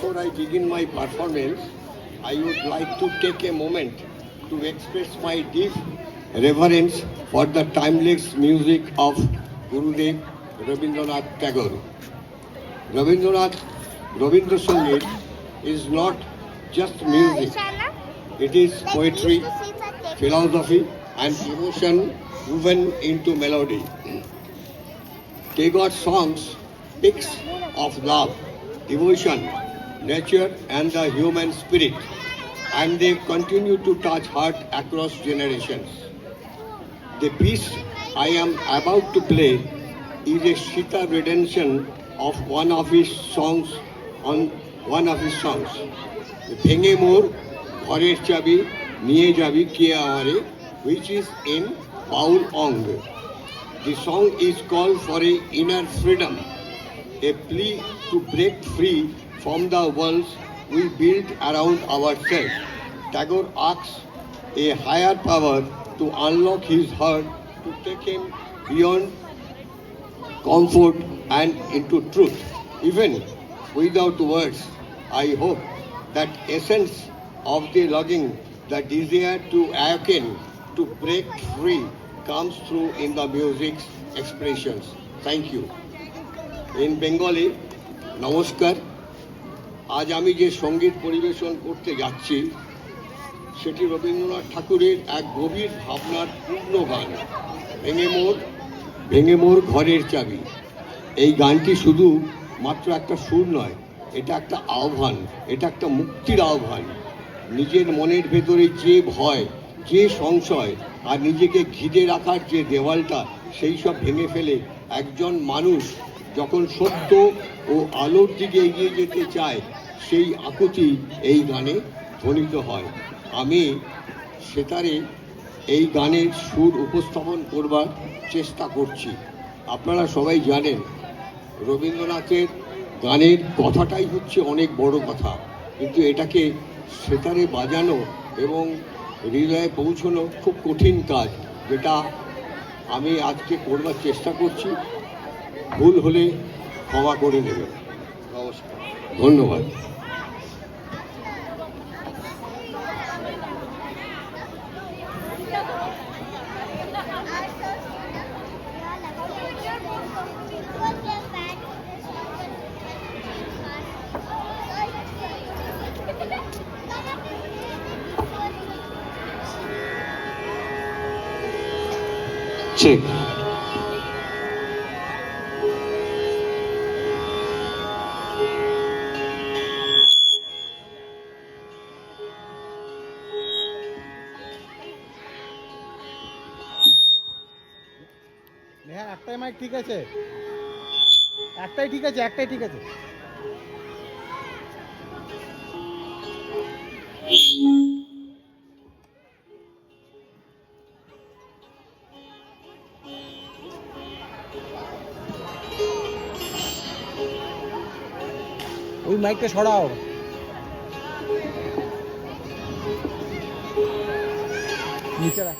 Before I begin my performance, I would like to take a moment to express my deep reverence for the timeless music of Gurudev Rabindranath Tagore. Rabindranath Rabindra Sangeet is not just music, it is poetry, philosophy, and emotion woven into melody. Tagore's songs speaks of love, devotion, nature, and the human spirit, and they continue to touch heart across generations. The piece I am about to play is a Sita rendition of one of his songs ভেঙে মোর ঘরের চাবি নিয়ে যাবি কে আমারে, which is in Baul Ong. The song is called for a inner freedom, a plea to break free from the worlds we build around ourselves. Tagore asks a higher power to unlock his heart, to take him beyond comfort and into truth. Even without words, I hope that essence of the longing, the desire to awaken, to break free, comes through in the music's expressions. Thank you. In Bengali, নমস্কার। আজ আমি যে সঙ্গীত পরিবেশন করতে যাচ্ছি সেটি রবীন্দ্রনাথ ঠাকুরের এক গভীর ভাবনার পূর্ণ গান, ভেঙে মোর ঘরের চাবি। এই গানটি শুধু মাত্র একটা সুর নয়, এটা একটা আহ্বান, এটা একটা মুক্তির আহ্বান। নিজের মনের ভেতরে যে ভয়, যে সংশয় আর নিজেকে ঘিরে রাখার যে দেওয়ালটা, সেই সব ভেঙে ফেলে একজন মানুষ যখন সত্য ও আলোর দিকে এগিয়ে যেতে চায়, সেই আকুতি এই গানে ধ্বনিত হয়। আমি সেতারে এই গানের সুর উপস্থাপন করবার চেষ্টা করছি। আপনারা সবাই জানেন রবীন্দ্রনাথের গানের কথাটাই হচ্ছে অনেক বড় কথা, কিন্তু এটাকে সেতারে বাজানো এবং হৃদয়ে পৌঁছানো খুব কঠিন কাজ, যেটা আমি আজকে করবার চেষ্টা করছি। ভুল হলে ক্ষমা করে নেবেন। নমস্কার, ধন্যবাদ। Check. হ্যাঁ, একটাই মাইক ঠিক আছে, একটাই ঠিক আছে, একটাই ঠিক আছে। ওই মাইকটা সরাও। নিচে রাখ।